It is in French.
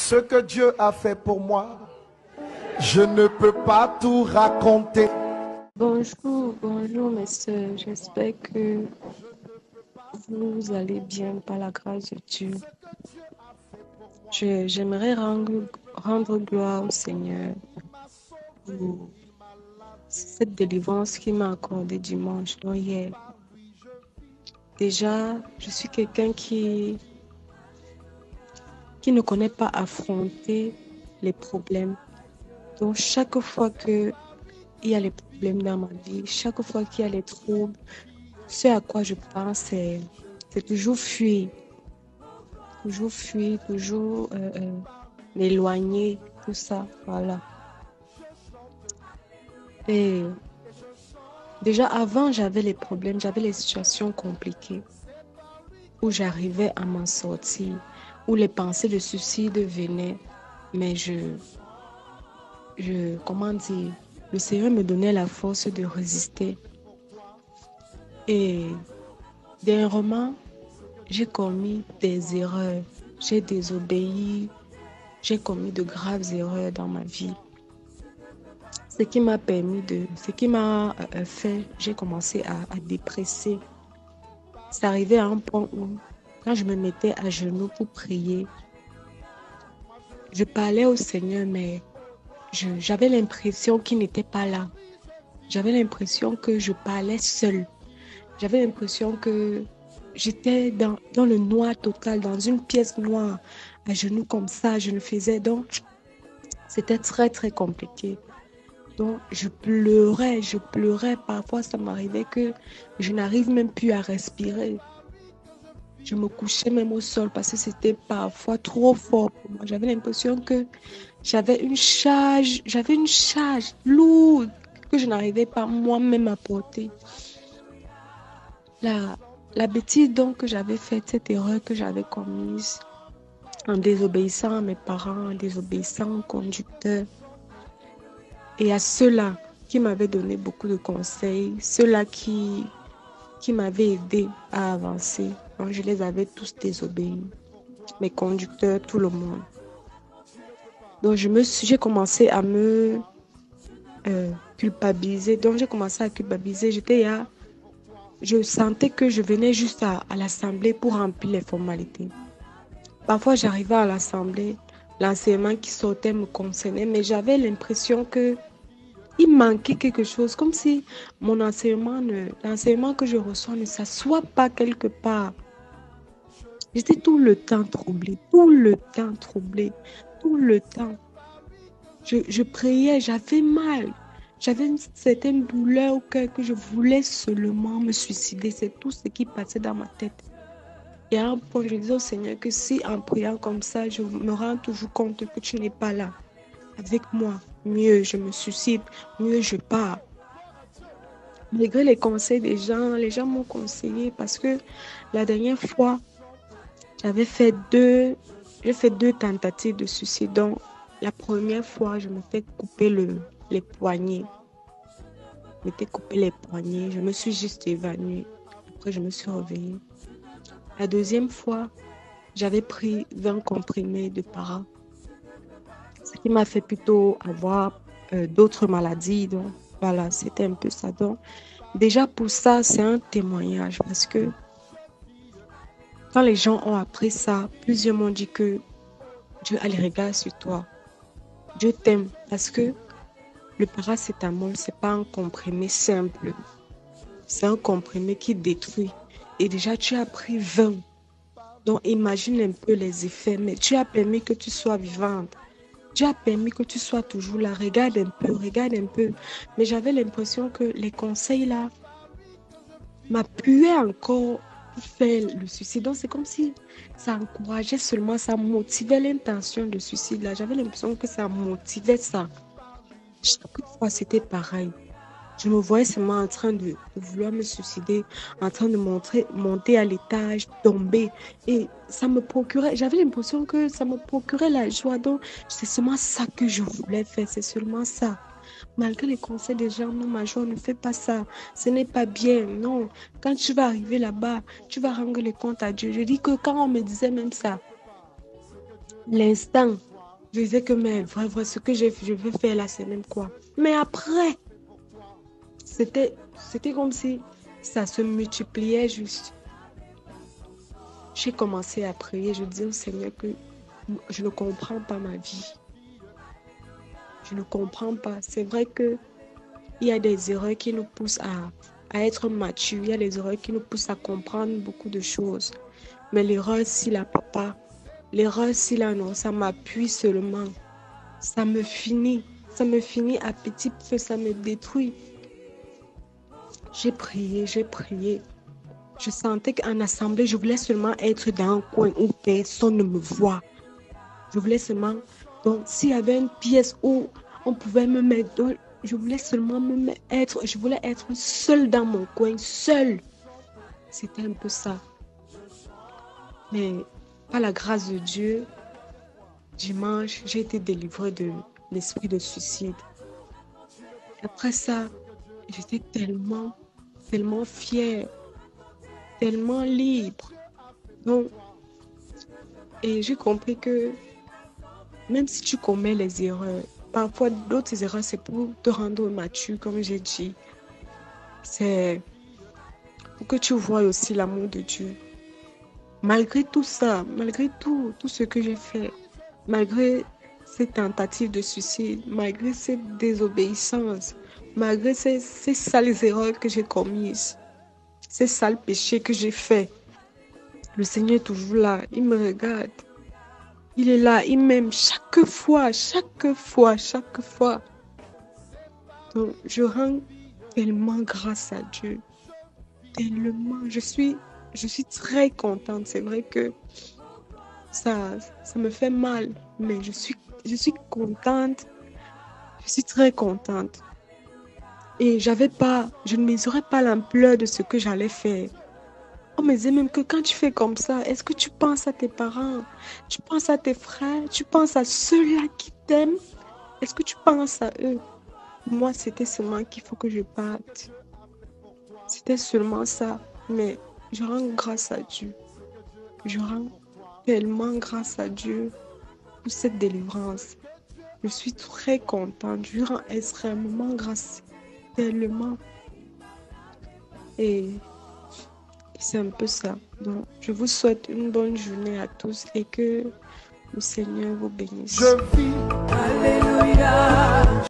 Ce que Dieu a fait pour moi, je ne peux pas tout raconter. Bonjour, bonjour mes soeurs. J'espère que vous allez bien par la grâce de Dieu. J'aimerais rendre gloire au Seigneur pour cette délivrance qu'il m'a accordée dimanche, donc hier. Déjà, je suis quelqu'un qui ne connaît pas affronter les problèmes. Donc, chaque fois qu'il y a les problèmes dans ma vie, chaque fois qu'il y a les troubles, ce à quoi je pense, c'est toujours fuir. Toujours m'éloigner, tout ça, voilà. Et déjà avant, j'avais les problèmes, j'avais les situations compliquées où j'arrivais à m'en sortir, où les pensées de suicide venaient, mais comment dire, le Seigneur me donnait la force de résister. Et dernièrement, j'ai commis des erreurs, j'ai désobéi, j'ai commis de graves erreurs dans ma vie. Ce qui m'a fait, j'ai commencé à dépresser. C'est arrivé à un point où, quand je me mettais à genoux pour prier, je parlais au Seigneur, mais j'avais l'impression qu'il n'était pas là. J'avais l'impression que je parlais seule. J'avais l'impression que j'étais dans le noir total, dans une pièce noire, à genoux comme ça, je le faisais. Donc, c'était très, très compliqué. Donc, je pleurais. Parfois, ça m'arrivait que je n'arrive même plus à respirer. Je me couchais même au sol parce que c'était parfois trop fort pour moi. J'avais l'impression que j'avais une charge lourde que je n'arrivais pas moi-même à porter. La bêtise donc que j'avais faite, cette erreur que j'avais commise en désobéissant à mes parents, en désobéissant au conducteur, et à ceux-là qui m'avaient donné beaucoup de conseils, ceux-là qui m'avaient aidé à avancer. Donc, je les avais tous désobéis, mes conducteurs, tout le monde. Donc, j'ai commencé à me culpabiliser. Donc, j'ai commencé à culpabiliser. Je sentais que je venais juste à l'assemblée pour remplir les formalités. Parfois, j'arrivais à l'assemblée, l'enseignement qui sortait me concernait, mais j'avais l'impression que il manquait quelque chose, comme si l'enseignement que je reçois ne s'assoit pas quelque part. J'étais tout le temps troublée. Je priais, j'avais mal. J'avais une certaine douleur au cœur que je voulais seulement me suicider. C'est tout ce qui passait dans ma tête. Et à un point, je disais au Seigneur que si en priant comme ça, je me rends toujours compte que tu n'es pas là avec moi, mieux je me suicide, mieux je pars. Malgré les conseils des gens, les gens m'ont conseillé parce que la dernière fois, j'ai fait deux tentatives de suicide. Donc, la première fois, je m'étais coupé les poignets. Je me suis juste évanouie. Après, je me suis réveillée. La deuxième fois, j'avais pris 20 comprimés de para. Ce qui m'a fait plutôt avoir d'autres maladies. Donc, voilà, c'était un peu ça. Donc, déjà pour ça, c'est un témoignage parce que quand les gens ont appris ça, plusieurs m'ont dit que Dieu a les regards sur toi. Dieu t'aime parce que le paracétamol, ce n'est pas un comprimé simple. C'est un comprimé qui détruit. Et déjà, tu as pris 20. Donc, imagine un peu les effets. Mais tu as permis que tu sois vivante. Dieu a permis que tu sois toujours là. Regarde un peu. Mais j'avais l'impression que les conseils là m'appuyaient encore pour faire le suicide. Donc, c'est comme si ça encourageait seulement, ça motivait l'intention de suicide là. J'avais l'impression que ça motivait ça. Chaque fois, c'était pareil. Je me voyais seulement en train de vouloir me suicider, en train de monter à l'étage, tomber. Et ça me procurait, j'avais l'impression que ça me procurait la joie. Donc, c'est seulement ça que je voulais faire, c'est seulement ça. Malgré les conseils des gens, non, ma joie, ne fais pas ça. Ce n'est pas bien, non. Quand tu vas arriver là-bas, tu vas rendre les comptes à Dieu. Je dis que quand on me disait même ça, l'instant Je disais que, mais vrai, ce que je veux faire là, c'est même quoi. Mais après, c'était comme si ça se multipliait juste. J'ai commencé à prier. Je disais au Seigneur que je ne comprends pas ma vie. Je ne comprends pas. C'est vrai que il y a des erreurs qui nous poussent à être matures. Il y a des erreurs qui nous poussent à comprendre beaucoup de choses. Mais l'erreur, si là, papa, l'erreur, si là, non, ça m'appuie seulement. Ça me finit à petit feu, ça me détruit. J'ai prié. Je sentais qu'en assemblée, je voulais seulement être dans un coin où personne ne me voit. Je voulais seulement... Donc, s'il y avait une pièce où on pouvait me mettre... Je voulais seulement je voulais être seule dans mon coin, seule. C'était un peu ça. Mais par la grâce de Dieu, dimanche, j'ai été délivrée de l'esprit de suicide. Après ça, j'étais tellement fière, tellement libre. Donc, et j'ai compris que même si tu commets les erreurs, parfois d'autres erreurs, c'est pour te rendre mature, comme j'ai dit. C'est pour que tu vois aussi l'amour de Dieu. Malgré tout ça, malgré tout ce que j'ai fait, malgré ces tentatives de suicide, malgré cette désobéissance, malgré ces sales erreurs que j'ai commises, ces sales péchés que j'ai faits, le Seigneur est toujours là, il me regarde. Il est là, il m'aime chaque fois. Donc, je rends tellement grâce à Dieu. Tellement. Je suis très contente. C'est vrai que ça me fait mal, mais je suis contente. Je suis très contente. Et je ne mesurais pas l'ampleur de ce que j'allais faire. On me disait même que quand tu fais comme ça, est-ce que tu penses à tes parents? Tu penses à tes frères? Tu penses à ceux-là qui t'aiment? Est-ce que tu penses à eux? Moi, c'était seulement qu'il faut que je parte. C'était seulement ça. Mais je rends grâce à Dieu. Je rends tellement grâce à Dieu pour cette délivrance. Je suis très contente. Je rends extrêmement grâce. Tellement. Et c'est un peu ça. Donc, je vous souhaite une bonne journée à tous et que le Seigneur vous bénisse. Je vis. Alléluia.